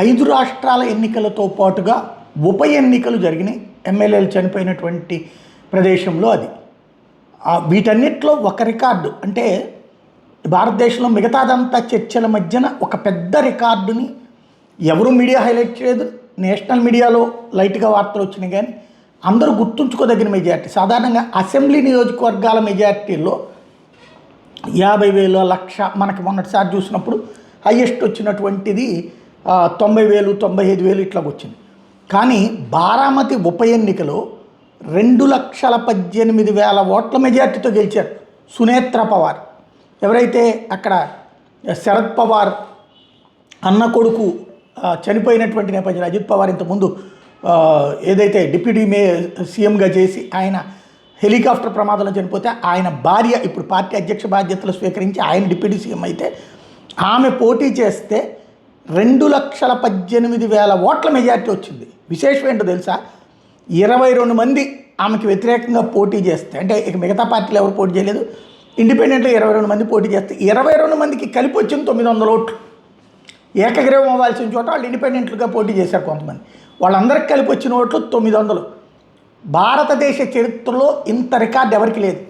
5 రాష్ట్రాల ఎన్నికలతో పాటుగా ఉప ఎన్నికలు జరిగినాయి. ఎమ్మెల్యేలు చనిపోయినటువంటి ప్రదేశంలో అది. వీటన్నిటిలో ఒక రికార్డు అంటే భారతదేశంలో మిగతాదంతా చర్చల మధ్యన ఒక పెద్ద రికార్డుని ఎవరు మీడియా హైలైట్ చేయలేదు. నేషనల్ మీడియాలో లైట్గా వార్తలు వచ్చినాయి, కానీ అందరూ గుర్తుంచుకోదగిన మెజార్టీ. సాధారణంగా అసెంబ్లీ నియోజకవర్గాల మెజార్టీలో 50,000 లక్ష మనకి మొన్నటిసారి చూసినప్పుడు హయ్యెస్ట్ వచ్చినటువంటిది 90,000 95,000 ఇట్లాగ వచ్చింది. కానీ బారామతి ఉప ఎన్నికలో 2,18,000 ఓట్ల మెజార్టీతో గెలిచారు సునేత్ర పవార్. ఎవరైతే అక్కడ శరద్ పవార్ అన్న కొడుకు చనిపోయినటువంటి నేపథ్యంలో అజిత్ పవార్ ఇంతకుముందు ఏదైతే డిప్యూటీ సీఎంగా చేసి ఆయన హెలికాప్టర్ ప్రమాదంలో చనిపోతే ఆయన భార్య ఇప్పుడు పార్టీ అధ్యక్ష బాధ్యతలు స్వీకరించి ఆయన డిప్యూటీ సీఎం అయితే ఆమె పోటీ చేస్తే 2,18,000 ఓట్ల మెజార్టీ వచ్చింది. విశేషం ఏంటో తెలుసా, 22 మంది ఆమెకి వ్యతిరేకంగా పోటీ చేస్తే, అంటే ఇక మిగతా పార్టీలు ఎవరు పోటీ చేయలేదు, ఇండిపెండెంట్గా 22 మంది పోటీ చేస్తే 22 మందికి కలిపి వచ్చింది 900 ఓట్లు. ఏకగ్రీవం అవ్వాల్సిన చోట వాళ్ళు ఇండిపెండెంట్లుగా పోటీ చేశారు కొంతమంది. వాళ్ళందరికీ కలిపి వచ్చిన ఓట్లు 900. భారతదేశ చరిత్రలో ఇంత రికార్డు ఎవరికి లేదు.